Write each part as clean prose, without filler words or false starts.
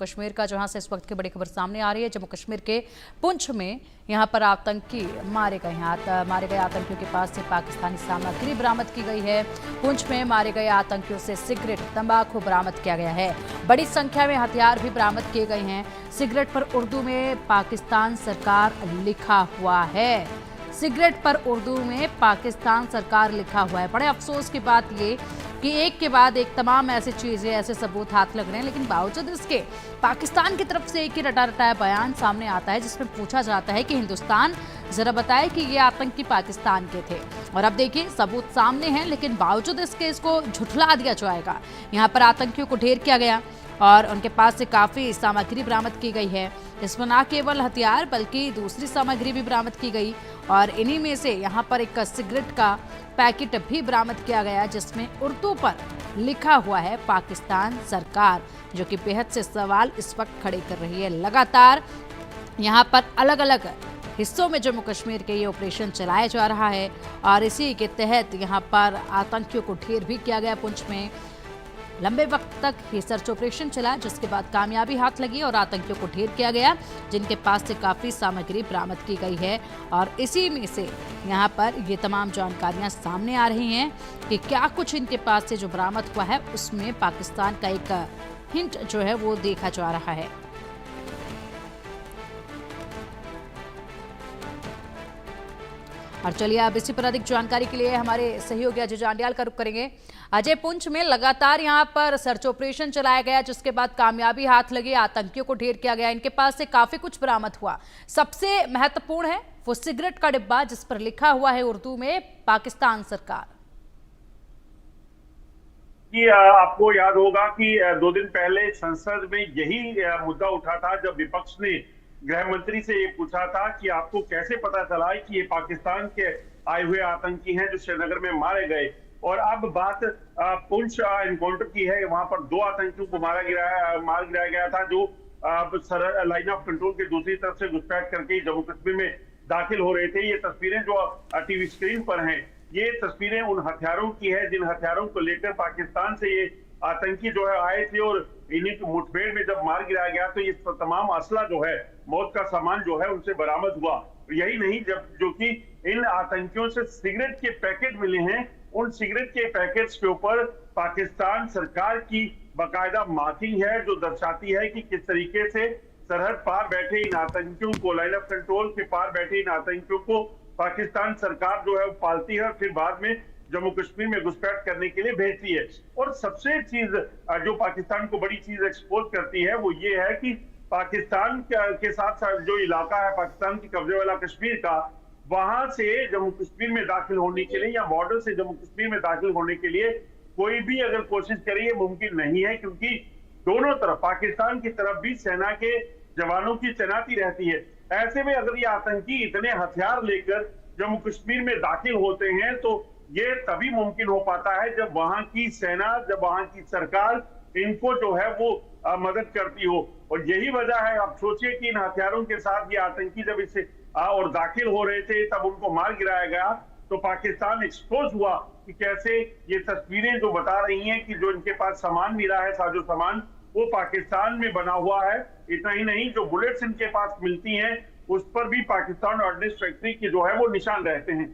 कश्मीर का, जहां से इस वक्त की बड़ी खबर सामने आ रही है। जम्मू कश्मीर के पुंछ में यहां पर आतंकी मारे गए आतंकियों के पास से पाकिस्तानी सामग्री बरामद की गई है। पुंछ में मारे गए आतंकियों से सिगरेट, तंबाकू बरामद किया गया है। बड़ी संख्या में हथियार भी बरामद किए गए हैं। सिगरेट पर उर्दू में पाकिस्तान सरकार लिखा हुआ है। सिगरेट पर उर्दू में पाकिस्तान सरकार लिखा हुआ है। बड़े अफसोस की बात ये कि एक के बाद एक तमाम ऐसी चीजें, ऐसे सबूत हाथ लग रहे हैं, लेकिन बावजूद इसके पाकिस्तान की तरफ से एक ही रटा रटाया बयान सामने आता है, जिसमें पूछा जाता है कि हिंदुस्तान जरा बताए कि ये आतंकी पाकिस्तान के थे। और अब देखिए सबूत सामने हैं, लेकिन बावजूद इसके इसको झुठला दिया जाएगा। यहाँ पर आतंकियों को ढेर किया गया और उनके पास से काफी सामग्री बरामद की गई है। इसमें न केवल हथियार बल्कि दूसरी सामग्री भी बरामद की गई और इन्हीं में से यहाँ पर एक सिगरेट का पैकेट भी बरामद किया गया, जिसमें उर्दू पर लिखा हुआ है पाकिस्तान सरकार, जो कि बेहद से सवाल इस वक्त खड़े कर रही है। लगातार यहाँ पर अलग अलग हिस्सों में जम्मू कश्मीर के ये ऑपरेशन चलाया जा रहा है और इसी के तहत यहाँ पर आतंकियों को ढेर भी किया गया। पुंछ में लंबे वक्त तक ये सर्च ऑपरेशन चला, जिसके बाद कामयाबी हाथ लगी और आतंकियों को ढेर किया गया, जिनके पास से काफ़ी सामग्री बरामद की गई है। और इसी में से यहाँ पर ये तमाम जानकारियाँ सामने आ रही हैं कि क्या कुछ इनके पास से जो बरामद हुआ है उसमें पाकिस्तान का एक हिंट जो है वो देखा जा रहा है। और चलिए अब इसी पर अधिक जानकारी के लिए हमारे सहयोगी अजय जांडियाल का रुख करेंगे। अजय, पुंछ में लगातार यहाँ पर सर्च ऑपरेशन चलाया गया, जिसके बाद कामयाबी हाथ लगी, आतंकियों को ढेर किया गया, इनके पास से काफी कुछ बरामद हुआ। सबसे महत्वपूर्ण है वो सिगरेट का डिब्बा, जिस पर लिखा हुआ है उर्दू में पाकिस्तान सरकार। कि आपको याद होगा कि 2 दिन पहले संसद में यही मुद्दा उठा था, जब विपक्ष ने गृह मंत्री से ये पूछा था कि आपको कैसे पता चला कि ये पाकिस्तान के आए हुए आतंकी हैं जो श्रीनगर में मारे गए। और अब बात पुंछ एनकाउंटर की है। वहां पर 2 आतंकियों को मार गिराया गया था, जो लाइन ऑफ कंट्रोल के दूसरी तरफ से घुसपैठ करके जम्मू कश्मीर में दाखिल हो रहे थे। ये तस्वीरें जो टीवी स्क्रीन पर हैं, ये तस्वीरें उन हथियारों की है जिन हथियारों को लेकर पाकिस्तान से ये आतंकी जो है आए थे। और इन्हीं की मुठभेड़ में जब मार गिराया गया तो ये तमाम असला जो है, मौत का सामान जो है, उनसे बरामद हुआ। यही नहीं, जब जो कि इन आतंकियों से सिगरेट के पैकेट मिले हैं, उन सिगरेट के पैकेट्स के ऊपर पाकिस्तान सरकार की बाकायदा मार्किंग है, जो दर्शाती है कि किस तरीके से सरहद पार बैठे इन आतंकियों को, लाइन ऑफ कंट्रोल के पार बैठे इन आतंकियों को पाकिस्तान सरकार जो है वो पालती है और फिर बाद में जम्मू कश्मीर में घुसपैठ करने के लिए भेजती है। और सबसे चीज जो पाकिस्तान को बड़ी चीज एक्सपोज करती है वो ये है कि पाकिस्तान के साथ साथ जो इलाका है पाकिस्तान की कब्जे वाला कश्मीर का, वहां से जम्मू कश्मीर में दाखिल होने के लिए या बॉर्डर से जम्मू कश्मीर में दाखिल होने के लिए कोई भी अगर कोशिश करे ये मुमकिन नहीं है, क्योंकि दोनों तरफ पाकिस्तान की तरफ भी सेना के जवानों की तैनाती रहती है। ऐसे में अगर ये आतंकी इतने हथियार लेकर जम्मू कश्मीर में दाखिल होते हैं तो ये तभी मुमकिन हो पाता है जब वहां की सेना, जब वहां की सरकार इनको जो है वो मदद करती हो। और यही वजह है, आप सोचिए कि इन हथियारों के साथ ये आतंकी जब इसे और दाखिल हो रहे थे तब उनको मार गिराया गया, तो पाकिस्तान एक्सपोज हुआ कि कैसे ये तस्वीरें जो बता रही हैं कि जो इनके पास सामान मिला है, साजो सामान, वो पाकिस्तान में बना हुआ है। इतना ही नहीं, जो बुलेट्स इनके पास मिलती हैं उस पर भी पाकिस्तान ऑर्डिनेंस फैक्ट्री के जो है वो निशान रहते हैं।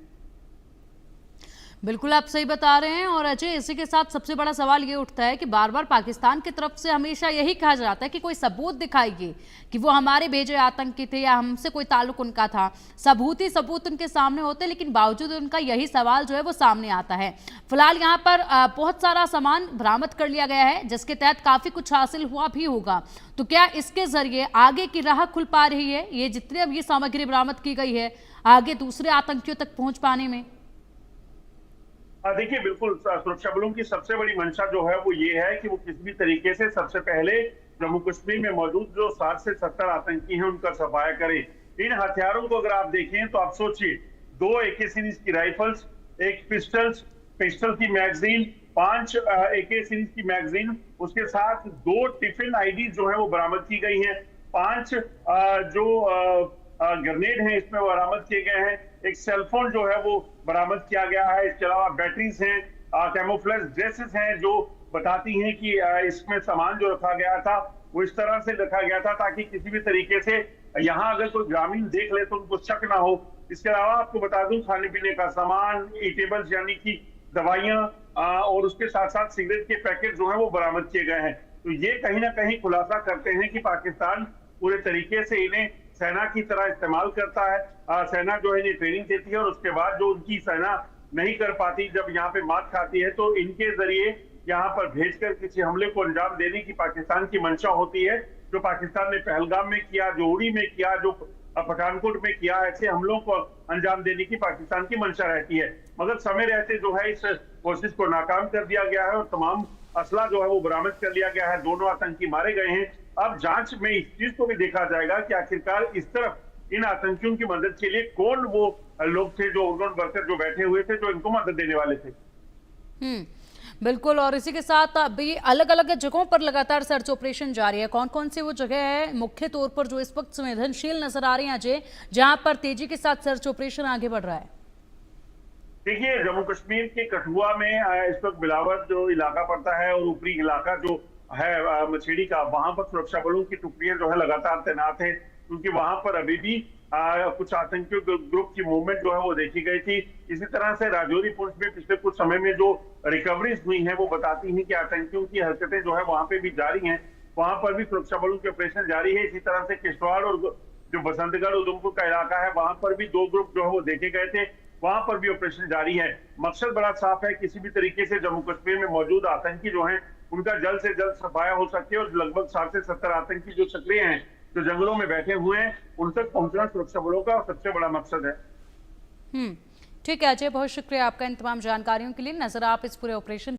बिल्कुल आप सही बता रहे हैं। और अजय, इसी के साथ सबसे बड़ा सवाल ये उठता है कि बार बार पाकिस्तान की तरफ से हमेशा यही कहा जाता है कि कोई सबूत दिखाइए कि वो हमारे भेजे आतंकी थे या हमसे कोई ताल्लुक उनका था। सबूत ही सबूत उनके सामने होते, लेकिन बावजूद उनका यही सवाल जो है वो सामने आता है। फिलहाल यहाँ पर बहुत सारा सामान बरामद कर लिया गया है, जिसके तहत काफी कुछ हासिल हुआ भी होगा। तो क्या इसके जरिए आगे की राह खुल पा रही है, ये जितनी अब ये सामग्री बरामद की गई है, आगे दूसरे आतंकियों तक पहुंच पाने में? देखिए, बिल्कुल सुरक्षा बलों की सबसे बड़ी मंशा जो है वो ये है कि वो किसी भी तरीके से सबसे पहले जम्मू कश्मीर में मौजूद जो 60 से 70 आतंकी हैं उनका सफाया करें। इन हथियारों को अगर आप देखें तो आप सोचिए, 2 AK सीरीज की राइफल्स, 1 पिस्टल की मैगजीन, 5 AK सीरीज की मैगजीन, उसके साथ 2 टिफिन आईडी जो है वो बरामद की गई हैं, 5 जो ग्रेनेड हैं इसमें बरामद किए गए हैं, एक सेलफोन जो है वो बरामद किया गया है। इसके अलावा बैटरीज हैं, कैमोफ्लेज ड्रेसेस हैं जो बताती हैं कि इसमें सामान जो रखा गया था वो इस तरह से रखा गया था ताकि किसी भी तरीके से यहाँ अगर कोई ग्रामीण देख ले तो उनको शक ना हो। इसके अलावा आपको बता दूं, खाने पीने का सामान, ईटेबल्स यानी कि दवाइयां और उसके साथ साथ सिगरेट के पैकेट जो है वो बरामद किए गए हैं। तो ये कहीं ना कहीं खुलासा करते हैं कि पाकिस्तान पूरे तरीके से इन्हें सेना की तरह इस्तेमाल करता है। सेना जो है इन्हें ट्रेनिंग देती है और उसके बाद जो उनकी सेना नहीं कर पाती, जब यहाँ पे मात खाती है, तो इनके जरिए यहाँ पर भेजकर किसी हमले को अंजाम देने की पाकिस्तान की मंशा होती है। जो पाकिस्तान ने पहलगाम में किया, जो उड़ी में किया, जो पठानकोट में किया, ऐसे हमलों को अंजाम देने की पाकिस्तान की मंशा रहती है। मगर समय रहते जो है इस कोशिश को नाकाम कर दिया गया है और तमाम असला जो है वो बरामद कर लिया गया है। दोनों आतंकी मारे गए हैं। अब जांच में इस चीज को भी देखा जाएगा कि आखिरकार इस तरफ इन आतंकियों की मदद के लिए कौन वो लोग थे, जो उन्होंने वर्कर जो बैठे हुए थे, जो इनको मदद देने वाले थे। बिल्कुल। और इसी के साथ अभी अलग अलग जगहों पर लगातार सर्च ऑपरेशन जारी है। कौन कौन सी वो जगह है मुख्य तौर पर जो इस वक्त संवेदनशील नजर आ रही है अजय, जहां पर तेजी के साथ सर्च ऑपरेशन आगे बढ़ रहा है? देखिए, जम्मू कश्मीर के कठुआ में इस वक्त बिलावल जो इलाका पड़ता है और ऊपरी इलाका जो है मछेड़ी का, वहां पर सुरक्षा बलों की टुकड़ियां जो है लगातार तैनात है, क्योंकि वहां पर अभी भी कुछ आतंकी ग्रुप की मूवमेंट जो है वो देखी गई थी। इसी तरह से राजौरी पुंछ में पिछले कुछ समय में जो रिकवरीज हुई हैं वो बताती हैं कि आतंकियों की हरकतें जो है वहां पे भी जारी हैं। वहां पर भी सुरक्षा बलों के ऑपरेशन जारी है। इसी तरह से किश्तवाड़ और जो बसंतगढ़ उधमपुर का इलाका है, वहां पर भी 2 ग्रुप जो है वो देखे गए थे, वहां पर भी ऑपरेशन जारी है। मकसद बड़ा साफ है, किसी भी तरीके से जम्मू कश्मीर में मौजूद आतंकी जो है उनका जल्द से जल्द सफाया हो सके और लगभग 60 से 70 आतंकी जो सक्रिय हैं, जो जंगलों में बैठे हुए हैं, उन तक पहुंचना सुरक्षा बलों का सबसे बड़ा मकसद है। ठीक है अजय, बहुत शुक्रिया आपका इन तमाम जानकारियों के लिए। नजर आप इस पूरे ऑपरेशन